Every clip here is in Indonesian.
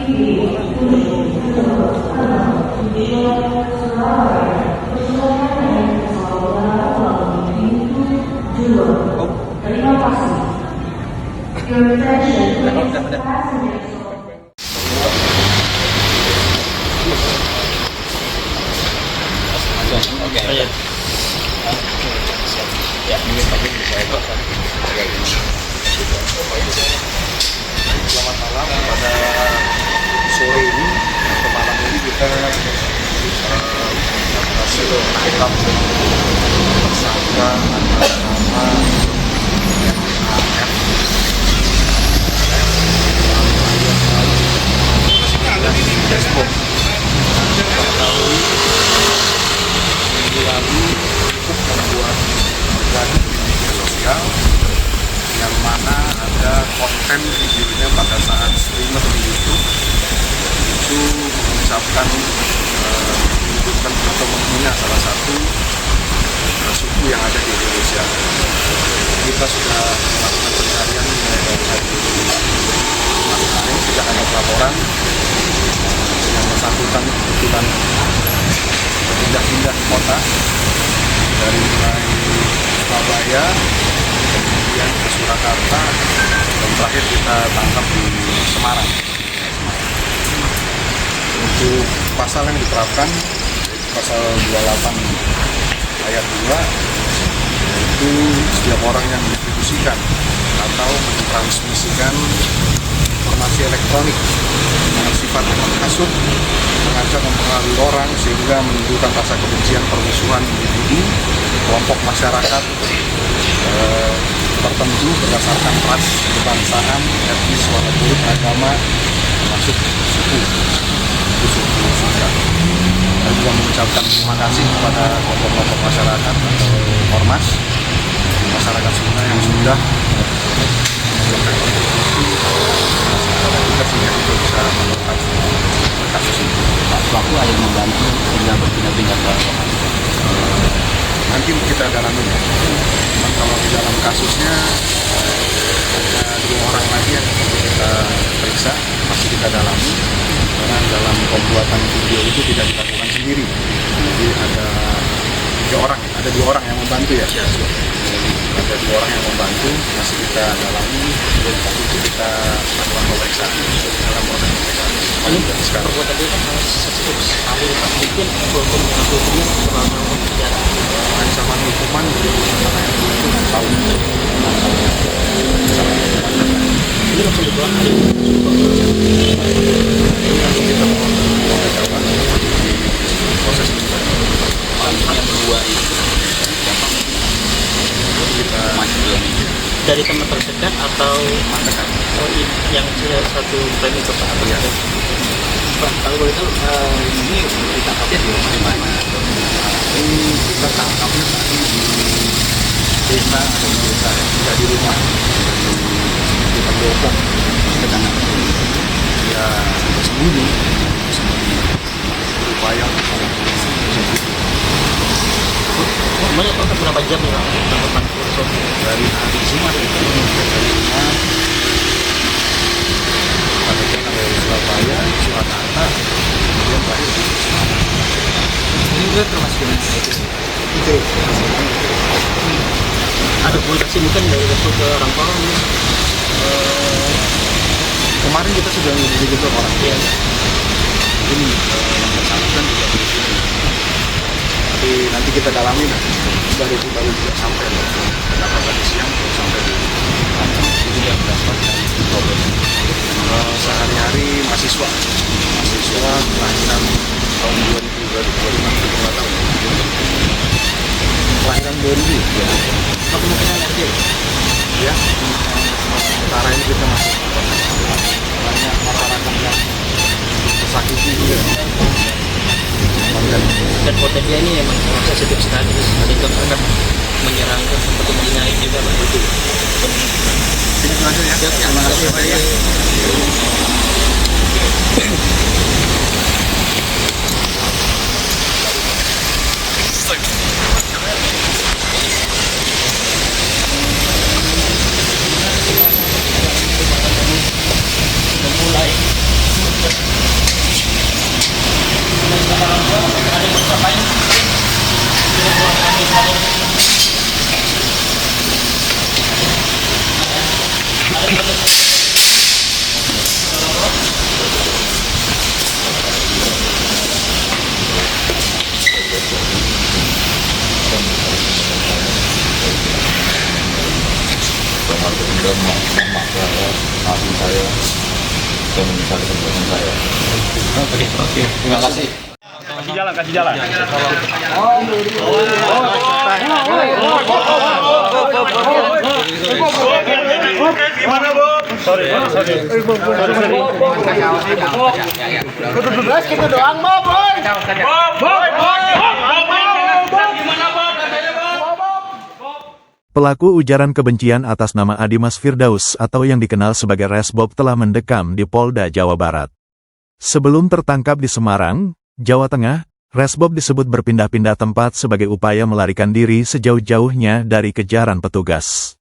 Selamat malam. Pada sore ini atau malam ini kita berhasil menangkap tersangka atas nama Facebook. Mengetahui minggu lalu cukup membuat gaduh di media sosial yang mana ada konten videonya pada saat streamer di YouTube itu mengucapkan menyebutkan atau menghina salah satu suku yang ada di Indonesia. Kita sudah melakukan pencarian mulai dari hari kemarin sejak ada laporan yang bersangkutan kebetulan berpindah-pindah kota dari mulai Surabaya kemudian ke Surakarta dan terakhir kita tangkap di Semarang. Untuk pasal yang diterapkan pasal 28 ayat 2 yaitu setiap orang yang mendistribusikan atau mentransmisikan informasi elektronik dengan sifat menghasut, mengajak mempengaruhi orang sehingga menimbulkan rasa kebencian, permusuhan individu, kelompok masyarakat tertentu berdasarkan ras, kebangsaan, etnis, warna kulit, agama, termasuk suku Sunda. Saya juga mengucapkan terima kasih kepada kelompok-kelompok masyarakat atau ormas masyarakat Sunda yang sudah melakukan kontribusi kepada kita sehingga kita bisa mengungkap kasus ini. Pak pelaku ada yang membantu sehingga berpindah-pindah ke lokasi. Nanti kita dalami ya. Cuman kalau di dalam kasusnya ada 2 orang lagi yang perlu kita periksa, masih kita dalami karena dalam pembuatan video itu tidak dilakukan sendiri. Jadi ada 2 orang yang membantu ya. Ada 2 orang yang membantu, masih kita dalami dan itu kita lakukan pemeriksaan dalam proses pemeriksaan. Sekarang Perbuatan itu kan cukup stabil, mungkin walaupun mengaku dia terlalu penjara. Ancaman hukuman dari mana yang itu 6 tahun. Ini langsung dibuat hari Ini langsung kita mau jawaban di proses kita. yang kedua itu Kita dari teman terdekat atau mantekan. yang satu frame itu Pak atau Iya. Pak, kalau itu ini ditangkapnya di mana? Ini kita tangkapnya tadi di desa, ada di desa ya, tidak di rumah, di Pendopo, sedangkan dia bersembunyi, berupaya untuk Banyak berapa jam ya tangkapan kursus dari hari Jumat itu dari rumah pada jalan dari Surabaya, Surakarta, kemudian terakhir di Semarang. ini juga termasuk dengan itu ada komunikasi mungkin dari waktu ke orang tua Kemarin kita sudah menghubungi juga orang tua. ya. Mungkin yang bersangkutan juga begitu. Tapi nanti kita dalami nanti. Baru juga sampai berapa tadi siang baru sampai di kantor. Itu yang mendapatkan problem. Sehari-hari mahasiswa kelahiran tahun 2005 tahun. Kelahiran 2000 ya. Kemungkinan RJ Ya. Sementara ini kita masih banyak masyarakat yang tersakiti juga. dan potensinya ini memang sensitif sekali, ada yang akan menyerang seperti menjinai juga Pak. Itu Ini aja ya. terima kasih Pak ya. Mulai mama saya, adik saya, dan menyesali perbuatan saya. Oke, terima kasih. Kasih jalan. Gimana, Bu? Sorry. Kita doang, Bob, boy. Pelaku ujaran kebencian atas nama Adimas Firdaus atau yang dikenal sebagai Resbob telah mendekam di Polda Jawa Barat. Sebelum tertangkap di Semarang, Jawa Tengah, Resbob disebut berpindah-pindah tempat sebagai upaya melarikan diri sejauh-jauhnya dari kejaran petugas.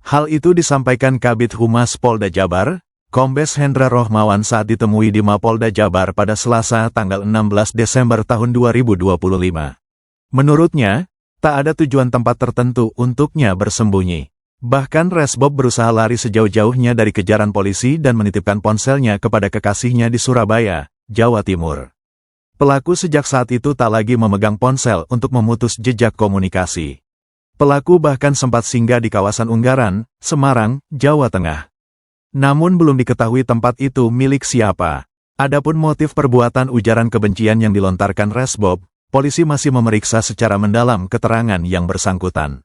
Hal itu disampaikan Kabid Humas Polda Jabar, Kombes Hendra Rohmawan saat ditemui di Mapolda Jabar pada Selasa tanggal 16 Desember tahun 2025. Menurutnya, tak ada tujuan tempat tertentu untuknya bersembunyi. Bahkan Resbob berusaha lari sejauh-jauhnya dari kejaran polisi dan menitipkan ponselnya kepada kekasihnya di Surabaya, Jawa Timur. Pelaku sejak saat itu tak lagi memegang ponsel untuk memutus jejak komunikasi. Pelaku bahkan sempat singgah di kawasan Unggaran, Semarang, Jawa Tengah. Namun belum diketahui tempat itu milik siapa. Adapun motif perbuatan ujaran kebencian yang dilontarkan Resbob, polisi masih memeriksa secara mendalam keterangan yang bersangkutan.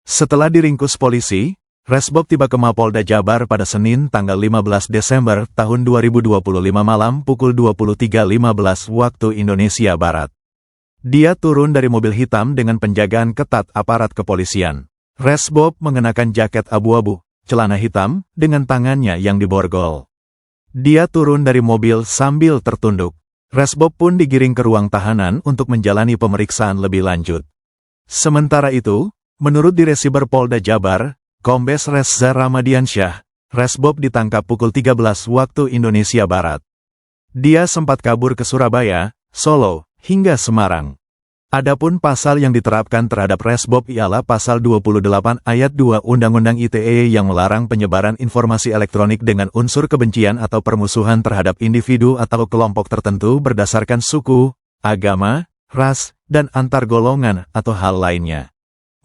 Setelah diringkus polisi, Resbob tiba ke Mapolda Jabar pada Senin tanggal 15 Desember tahun 2025 malam pukul 23.15 waktu Indonesia Barat. Dia turun dari mobil hitam dengan penjagaan ketat aparat kepolisian. Resbob mengenakan jaket abu-abu, celana hitam, dengan tangannya yang diborgol. Dia turun dari mobil sambil tertunduk. Resbob pun digiring ke ruang tahanan untuk menjalani pemeriksaan lebih lanjut. Sementara itu, menurut Diresiber Polda Jabar, Kombes Reza Ramadiansyah, Resbob ditangkap pukul 13 waktu Indonesia Barat. Dia sempat kabur ke Surabaya, Solo, hingga Semarang. Adapun pasal yang diterapkan terhadap Resbob ialah Pasal 28 Ayat 2 Undang-Undang ITE yang melarang penyebaran informasi elektronik dengan unsur kebencian atau permusuhan terhadap individu atau kelompok tertentu berdasarkan suku, agama, ras, dan antar golongan atau hal lainnya.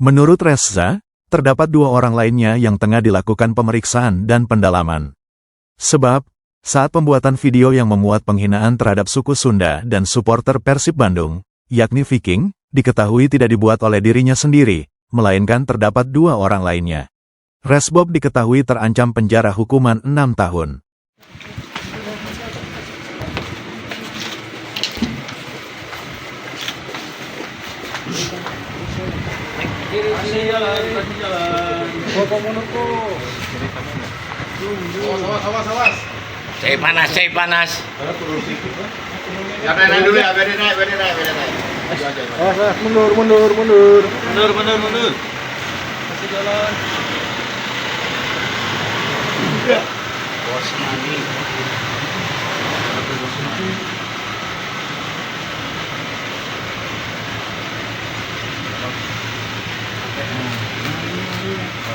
Menurut Reza, terdapat 2 orang lainnya yang tengah dilakukan pemeriksaan dan pendalaman. Sebab, saat pembuatan video yang memuat penghinaan terhadap suku Sunda dan supporter Persib Bandung, yakni Viking, diketahui tidak dibuat oleh dirinya sendiri, melainkan terdapat 2 orang lainnya. Resbob diketahui terancam penjara hukuman 6 tahun. Kasih jalan. Awas. Cai panas. Ya, naik dulu ya, biarin naik. Mundur. Kasih jalan. Bos mani.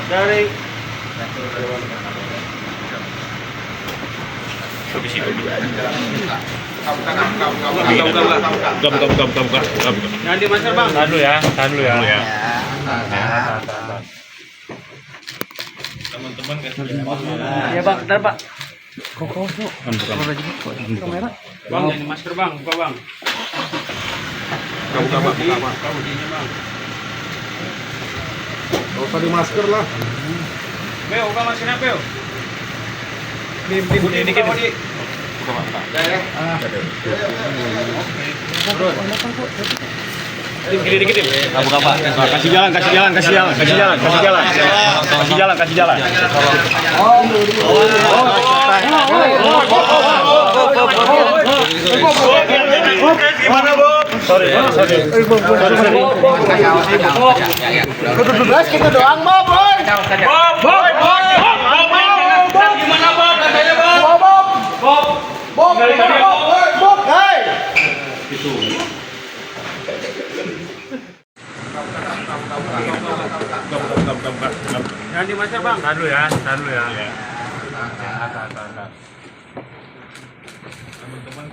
Dari Nanti Master Bang. Tahan dulu ya. Teman-teman ya Bang, bentar Pak. Kok. Kamera. Bang, jadi masker Bang, buka Bang. Buka Bang. Bang. Buka di masker lah. Beo, buka maskernya Beo. Budi dikit. Buka. Dikit. Buka Pak. Kasih jalan. Gimana, Bu? Sorry. Kita doang, Bob, boy. Bob. Gimana, Bob? Katanya, Bob. Bob. Hey. Itu. Jangan dimacer Bang. Tahan dulu ya.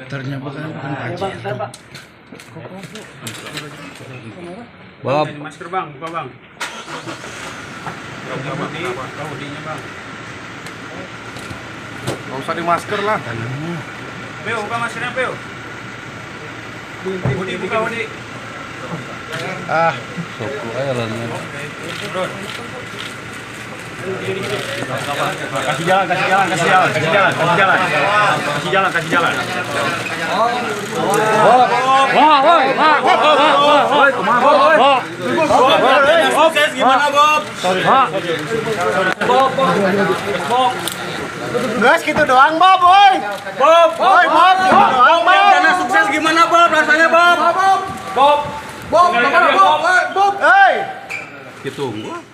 Ternyata bukan Pak. Bob. Masker Bang, buka Bang. Budinya Bang. Nggak usah di masker lah. Peo, buka maskernya, Peo. Budi, buka, Budi. Ah, Kasih jalan. Sukses gimana, Bob? guys gitu doang, Bob, boy. Bob, Doang, Bob. Sukses gimana, Bob? Rasanya, Bob? Bob. Hey. Gitu, gua.